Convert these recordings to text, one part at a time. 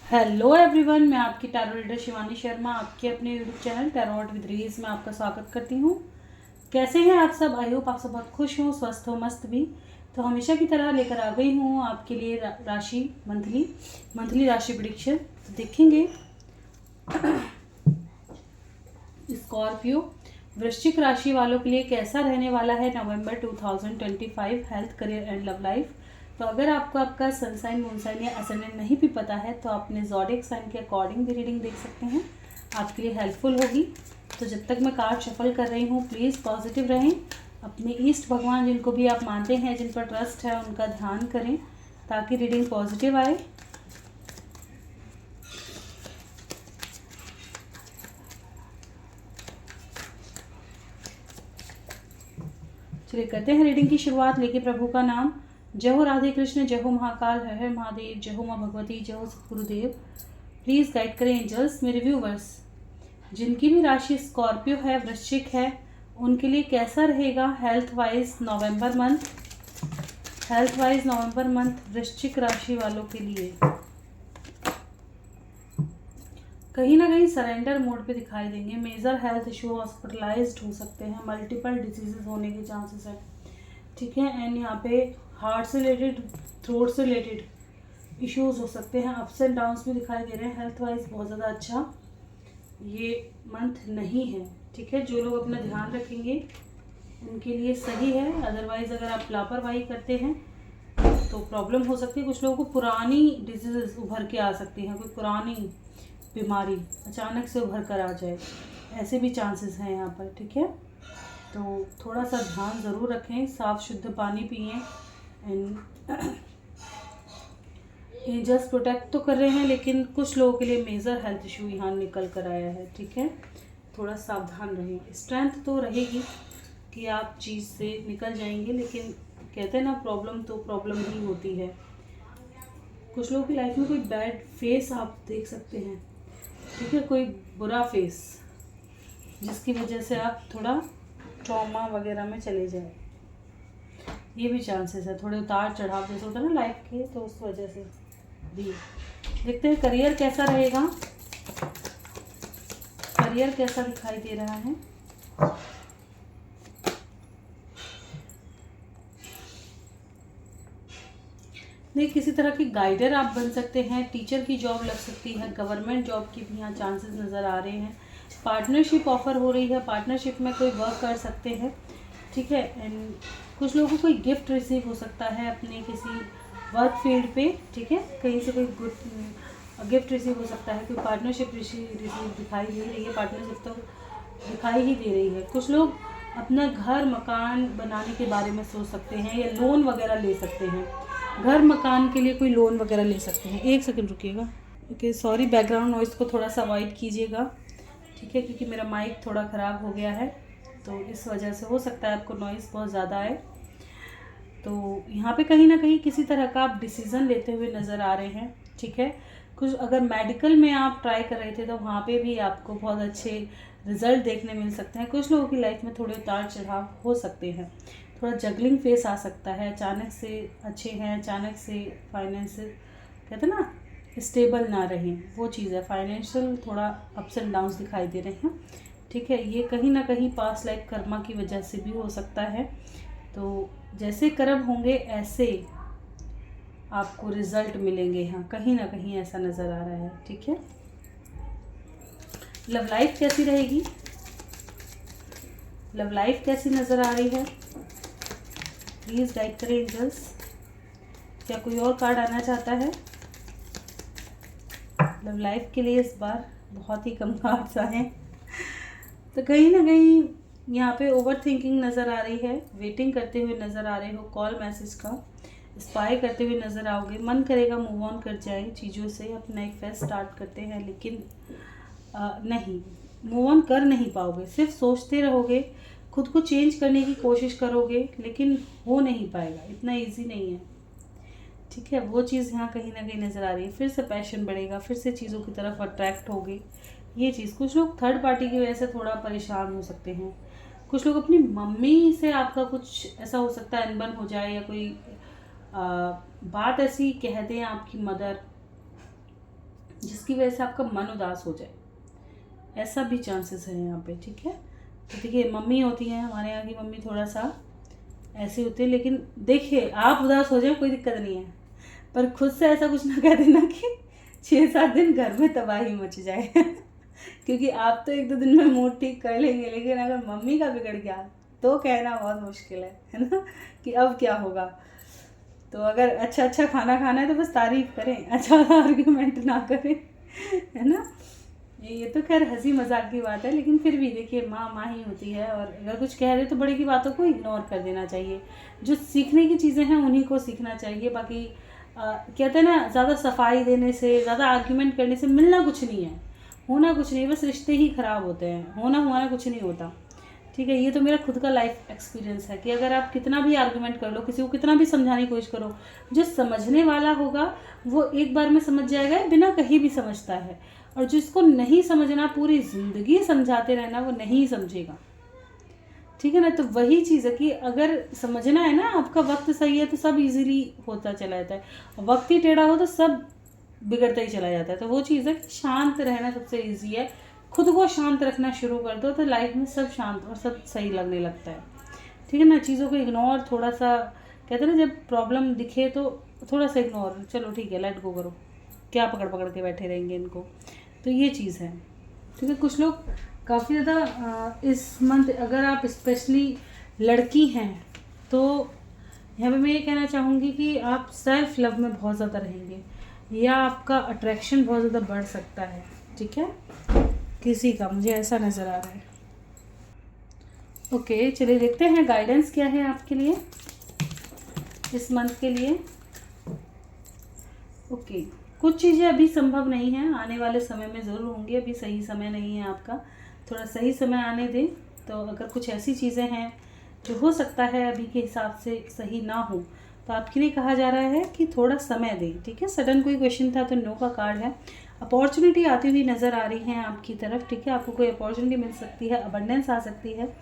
Hello everyone, मैं आपकी tarot reader Shivani Sharma आपके अपने यूट्यूब चैनल टैरोट विद रीज में आपका स्वागत करती हूँ। कैसे हैं आप सब? आई होप आप सब बहुत खुश हो, स्वस्थ हो, मस्त भी। तो हमेशा की तरह लेकर आ गई हूँ आपके लिए राशि मंथली राशि प्रेडिक्शन। तो देखेंगे स्कॉर्पियो वृश्चिक राशि वालों के लिए कैसा रहने वाला है नवंबर 2025, health, career and love life. तो अगर आपको आपका सनसाइन, मूनसाइन या असेंडेंट नहीं भी पता है तो आप अपने ज़ोडिएक साइन के अकॉर्डिंग भी रीडिंग देख सकते हैं, आपके लिए हेल्पफुल होगी। तो जब तक मैं कार्ड शफल कर रही हूँ, प्लीज़ पॉजिटिव रहें। अपने ईस्ट भगवान जिनको भी आप मानते हैं, जिन पर ट्रस्ट है, उनका ध्यान करें ताकि रीडिंग पॉजिटिव आए। चलिए करते हैं रीडिंग की शुरुआत। लेके प्रभु का नाम। जय हो राधे कृष्ण, जय हो महाकाल, हर हर महादेव, जय हो माँ भगवती, जय हो सतगुरुदेव। प्लीज़ गाइड करें एंजल्स। मेरे व्यूवर्स जिनकी भी राशि स्कॉर्पियो है, वृश्चिक है, उनके लिए कैसा रहेगा हेल्थ वाइज नवंबर मंथ वृश्चिक राशि वालों के लिए। कहीं ना कहीं सरेंडर मोड पे दिखाई देंगे। मेजर हेल्थ इशू, हॉस्पिटलाइज्ड हो सकते हैं, मल्टीपल डिजीजेस होने के चांसेस है, ठीक है। एंड यहाँ पे हार्ट से रिलेटेड, थ्रोट से रिलेटेड इश्यूज हो सकते हैं। अप्स एंड डाउन्स भी दिखाई दे रहे हैं। हेल्थ वाइज बहुत ज़्यादा अच्छा ये मंथ नहीं है, ठीक है। जो लोग अपना ध्यान रखेंगे उनके लिए सही है। अदरवाइज अगर आप लापरवाही करते हैं तो प्रॉब्लम हो सकती है। कुछ लोगों को पुरानी डिजीजेस उभर के आ सकती हैं, कोई पुरानी बीमारी अचानक से उभर कर आ जाए, ऐसे भी चांसेस हैं यहाँ पर, ठीक है। तो थोड़ा सा ध्यान ज़रूर रखें, साफ़ शुद्ध पानी पिएं। एंड एंजल्स प्रोटेक्ट तो कर रहे हैं, लेकिन कुछ लोगों के लिए मेजर हेल्थ इशू यहाँ निकल कर आया है, ठीक है। थोड़ा सावधान रहें। स्ट्रेंथ तो रहेगी कि आप चीज़ से निकल जाएंगे, लेकिन कहते हैं ना, प्रॉब्लम तो प्रॉब्लम ही होती है। कुछ लोगों की लाइफ में कोई बैड फेस आप देख सकते हैं, ठीक है, कोई बुरा फेस जिसकी वजह से आप थोड़ा ट्रॉमा वगैरह में चले जाए, ये भी चांसेस है। थोड़े उतार चढ़ाव जैसे होता है ना लाइफ के, तो उस वजह से भी। देखते हैं करियर कैसा रहेगा, करियर कैसा दिखाई दे रहा है। नहीं, किसी तरह की गाइडर आप बन सकते हैं, टीचर की जॉब लग सकती है, गवर्नमेंट जॉब की भी यहाँ चांसेस नज़र आ रहे हैं। पार्टनरशिप ऑफर हो रही है, पार्टनरशिप में कोई वर्क कर सकते हैं, ठीक है। एंड कुछ लोगों को कोई गिफ्ट रिसीव हो सकता है अपने किसी वर्क फील्ड पे, ठीक है। कहीं से कोई गुड गिफ्ट रिसीव हो सकता है, कोई पार्टनरशिप रिसीव दिखाई दे रही है। पार्टनरशिप तो दिखाई ही दे रही है। कुछ लोग अपना घर मकान बनाने के बारे में सोच सकते हैं, या लोन वगैरह ले सकते हैं। घर मकान के लिए कोई लोन वगैरह ले सकते हैं। एक सेकंड रुकिएगा। ओके, सॉरी, बैकग्राउंड नॉइज़ को थोड़ा सा अवॉइड कीजिएगा, ठीक है, क्योंकि मेरा माइक थोड़ा ख़राब हो गया है, तो इस वजह से हो सकता है आपको नॉइज़ बहुत ज़्यादा आए। तो यहाँ पे कहीं ना कहीं किसी तरह का आप डिसीज़न लेते हुए नज़र आ रहे हैं, ठीक है। कुछ अगर मेडिकल में आप ट्राई कर रहे थे तो वहाँ पे भी आपको बहुत अच्छे रिजल्ट देखने मिल सकते हैं। कुछ लोगों की लाइफ में थोड़े उतार चढ़ाव हो सकते हैं, थोड़ा जगलिंग फेस आ सकता है। अचानक से अच्छे हैं, अचानक से फाइनेंस कहते हैं ना स्टेबल ना रहें, वो चीज़ है। फाइनेंशियल थोड़ा अप्स एंड डाउन्स दिखाई दे रहे हैं, ठीक है। ये कहीं ना कहीं पास्ट लाइफ कर्मा की वजह से भी हो सकता है। तो जैसे कर्म होंगे ऐसे आपको रिजल्ट मिलेंगे, हाँ, कहीं ना कहीं ऐसा नज़र आ रहा है, ठीक है। लव लाइफ कैसी रहेगी, लव लाइफ कैसी नज़र आ रही है, प्लीज़ गाइड करें एंजल्स। क्या कोई और कार्ड आना चाहता है लव लाइफ के लिए? इस बार बहुत ही कम कार्ड्स आए हैं। तो कहीं ना कहीं यहाँ पे ओवर थिंकिंग नज़र आ रही है, वेटिंग करते हुए नज़र आ रहे हो, कॉल मैसेज का स्पाई करते हुए नज़र आओगे। मन करेगा मूव ऑन कर जाए चीज़ों से, अपना एक फेस्ट स्टार्ट करते हैं, लेकिन नहीं, मूव ऑन कर नहीं पाओगे। सिर्फ सोचते रहोगे, खुद को चेंज करने की कोशिश करोगे, लेकिन हो नहीं पाएगा, इतना इजी नहीं है, ठीक है। वो चीज़ यहाँ कहीं ना कहीं नज़र आ रही है। फिर से पैशन बढ़ेगा, फिर से चीज़ों की तरफ अट्रैक्ट होगे, ये चीज़। कुछ लोग थर्ड पार्टी की वजह से थोड़ा परेशान हो सकते हैं। कुछ लोग अपनी मम्मी से आपका कुछ ऐसा हो सकता है अनबन हो जाए, या कोई बात ऐसी कह दें आपकी मदर, जिसकी वजह से आपका मन उदास हो जाए, ऐसा भी चांसेस है यहाँ पे, ठीक है। तो देखिए मम्मी होती हैं, हमारे यहाँ की मम्मी थोड़ा सा ऐसी होती है, लेकिन देखिए आप उदास हो जाए कोई दिक्कत नहीं है, पर खुद से ऐसा कुछ ना कह देना कि 6-7 दिन घर में तबाही मच जाए क्योंकि आप तो 1-2 दिन में मूड ठीक कर लेंगे, लेकिन अगर मम्मी का बिगड़ गया तो कहना बहुत मुश्किल है ना, कि अब क्या होगा। तो अगर अच्छा खाना खाना है तो बस तारीफ़ करें, अच्छा आर्ग्यूमेंट ना करें, है ना। ये तो खैर हंसी मजाक की बात है, लेकिन फिर भी देखिए माँ माँ ही होती है, और अगर कुछ कह रहे तो बड़े की बातों को इग्नोर कर देना चाहिए। जो सीखने की चीज़ें हैं उन्हीं को सीखना चाहिए। बाकी कहते हैं ना, ज़्यादा सफाई देने से, ज़्यादा आर्ग्यूमेंट करने से मिलना कुछ नहीं है, होना कुछ नहीं, बस रिश्ते ही ख़राब होते हैं, होना कुछ नहीं होता, ठीक है। ये तो मेरा खुद का लाइफ एक्सपीरियंस है कि अगर आप कितना भी आर्गुमेंट कर लो, किसी को कितना भी समझाने की कोशिश करो, जो समझने वाला होगा वो एक बार में समझ जाएगा, बिना कहीं भी समझता है, और जिसको नहीं समझना, पूरी ज़िंदगी समझाते रहना, वो नहीं समझेगा, ठीक है ना। तो वही चीज़ है कि अगर समझना है ना, आपका वक्त सही है तो सब इजीली होता चला जाता है, वक्त ही टेढ़ा हो तो सब बिगड़ता ही चला जाता है। तो वो चीज़ है कि शांत रहना सबसे ईजी है, खुद को शांत रखना शुरू कर दो तो लाइफ में सब शांत और सब सही लगने लगता है, ठीक है ना। चीज़ों को इग्नोर थोड़ा सा, कहते हैं ना, जब प्रॉब्लम दिखे तो थोड़ा सा इग्नोर, चलो ठीक है लेट गो करो, क्या पकड़ के बैठे रहेंगे इनको। तो ये चीज़ है, ठीक है। कुछ लोग काफ़ी ज़्यादा इस मंथ, अगर आप स्पेशली लड़की हैं तो यहाँ पे मैं ये कहना चाहूँगी कि आप सेल्फ लव में बहुत ज़्यादा रहेंगे, या आपका अट्रैक्शन बहुत ज़्यादा बढ़ सकता है, ठीक है, किसी का, मुझे ऐसा नज़र आ रहा है। ओके चलिए देखते हैं गाइडेंस क्या है आपके लिए इस मंथ के लिए। ओके, कुछ चीज़ें अभी संभव नहीं हैं, आने वाले समय में ज़रूर होंगी, अभी सही समय नहीं है आपका, थोड़ा सही समय आने दें। तो अगर कुछ ऐसी चीज़ें हैं जो हो सकता है अभी के हिसाब से सही ना हो, तो आपके लिए कहा जा रहा है कि थोड़ा समय दें, ठीक है। सडन कोई क्वेश्चन था तो नो का कार्ड है। अपॉर्चुनिटी आती हुई नज़र आ रही है आपकी तरफ, ठीक है, आपको कोई अपॉर्चुनिटी मिल सकती है, अबंडेंस आ सकती है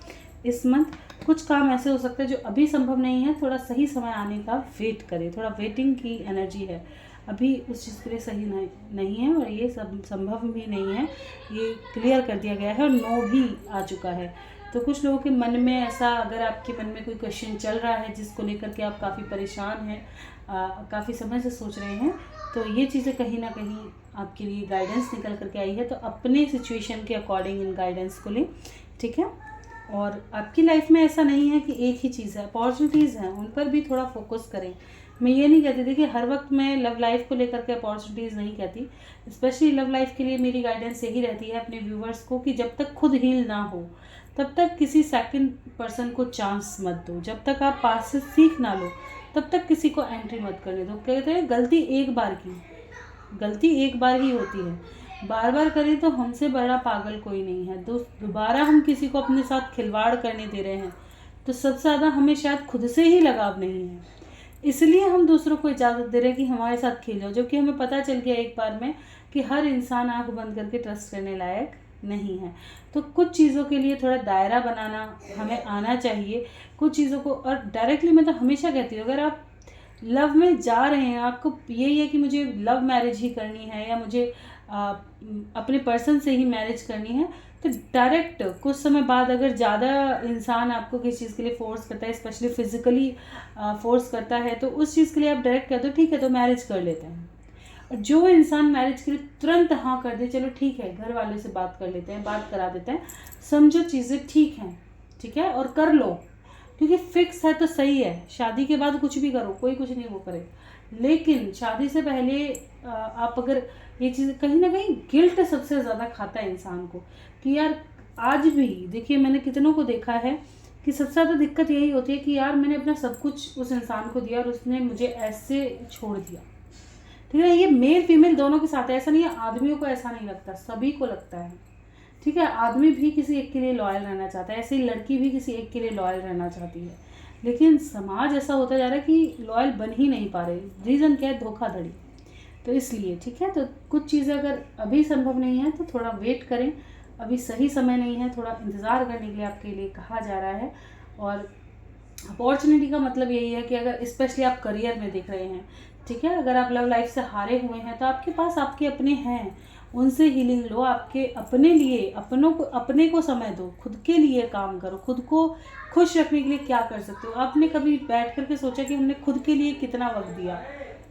इस मंथ। कुछ काम ऐसे हो सकते हैं जो अभी संभव नहीं है, थोड़ा सही समय आने का वेट करें, थोड़ा वेटिंग की एनर्जी है, अभी उस चीज़ के लिए सही नहीं है, और ये सब संभव भी नहीं है, ये क्लियर कर दिया गया है, और नो भी आ चुका है। तो कुछ लोगों के मन में ऐसा, अगर आपके मन में कोई क्वेश्चन चल रहा है जिसको लेकर के आप काफ़ी परेशान हैं, काफ़ी समय से सोच रहे हैं, तो ये चीज़ें कहीं ना कहीं आपके लिए गाइडेंस निकल करके आई है। तो अपने सिचुएशन के अकॉर्डिंग इन गाइडेंस को लें, ठीक है। और आपकी लाइफ में ऐसा नहीं है कि एक ही चीज़ है, अपॉर्चुनिटीज़ हैं, उन पर भी थोड़ा फोकस करें। मैं ये नहीं कहती थी कि हर वक्त मैं लव लाइफ को लेकर के अपॉर्चुनिटीज़ नहीं कहती, स्पेशली लव लाइफ के लिए मेरी गाइडेंस यही रहती है अपने व्यूवर्स को कि जब तक खुद हील ना हो तब तक किसी सेकंड पर्सन को चांस मत दो, जब तक आप पास से सीख ना लो तब तक किसी को एंट्री मत करने दो। कहते हैं गलती एक बार ही होती है, बार बार करें तो हमसे बड़ा पागल कोई नहीं है। दोबारा हम किसी को अपने साथ खिलवाड़ करने दे रहे हैं तो सबसे ज़्यादा हमें शायद खुद से ही लगाव नहीं है, इसलिए हम दूसरों को इजाज़त दे रहे हैं कि हमारे साथ खेल जाओ, जबकि हमें पता चल गया एक बार में कि हर इंसान आंख बंद करके ट्रस्ट करने लायक नहीं है। तो कुछ चीज़ों के लिए थोड़ा दायरा बनाना हमें आना चाहिए, कुछ चीज़ों को। और डायरेक्टली मैं तो हमेशा कहती हूँ, अगर आप लव में जा रहे हैं, आपको यही है कि मुझे लव मैरिज ही करनी है या मुझे अपने पर्सन से ही मैरिज करनी है, तो डायरेक्ट कुछ समय बाद अगर ज़्यादा इंसान आपको किसी चीज़ के लिए फोर्स करता है, स्पेशली फिजिकली फोर्स करता है, तो उस चीज़ के लिए आप डायरेक्ट कह दो ठीक है तो मैरिज कर लेते हैं। और जो इंसान मैरिज के लिए तुरंत हाँ कर दे, चलो ठीक है घर वालों से बात कर लेते हैं, बात करा देते हैं, समझो चीज़ें ठीक हैं, ठीक है, और कर लो, क्योंकि फिक्स है तो सही है। शादी के बाद कुछ भी करो, कोई कुछ नहीं वो करे, लेकिन शादी से पहले आप अगर ये चीज़, कहीं ना कहीं गिल्ट सबसे ज़्यादा खाता है इंसान को कि यार, आज भी देखिए मैंने कितनों को देखा है कि सबसे ज़्यादा दिक्कत यही होती है कि यार मैंने अपना सब कुछ उस इंसान को दिया और उसने मुझे ऐसे छोड़ दिया, ठीक है। ये मेल फीमेल दोनों के साथ है, ऐसा नहीं है आदमियों को ऐसा नहीं लगता, सभी को लगता है, ठीक है। आदमी भी किसी एक के लिए लॉयल रहना चाहता है, ऐसे ही लड़की भी किसी एक के लिए लॉयल रहना चाहती है, लेकिन समाज ऐसा होता जा रहा है कि लॉयल बन ही नहीं पा रहे। रीज़न क्या है? धोखाधड़ी। तो इसलिए ठीक है, तो कुछ चीज़ें अगर अभी संभव नहीं है तो थोड़ा वेट करें, अभी सही समय नहीं है, थोड़ा इंतज़ार करने के लिए आपके लिए कहा जा रहा है। और अपॉर्चुनिटी का मतलब यही है कि अगर स्पेशली आप करियर में देख रहे हैं ठीक है। अगर आप लव लाइफ से हारे हुए हैं तो आपके पास आपके अपने हैं, उनसे हीलिंग लो। आपके अपने लिए अपने को समय दो, खुद के लिए काम करो। खुद को खुश रखने के लिए क्या कर सकते हो? आपने कभी बैठ करके सोचा कि हमने खुद के लिए कितना वक्त दिया,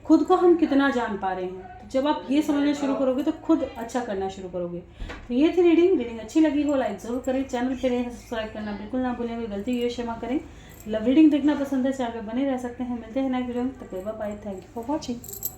खुद को हम कितना जान पा रहे हैं? तो जब आप ये समझना शुरू करोगे तो खुद अच्छा करना शुरू करोगे। तो ये थी रीडिंग अच्छी लगी हो लाइक ज़रूर करें, चैनल पे रहे सब्सक्राइब करना बिल्कुल ना भूलें, कोई गलती ये क्षमा करें। लव रीडिंग देखना पसंद है, चैनल पे बने रह सकते हैं। मिलते हैं नेक्स्ट वीडियो में, तब तक bye bye, thank you for watching.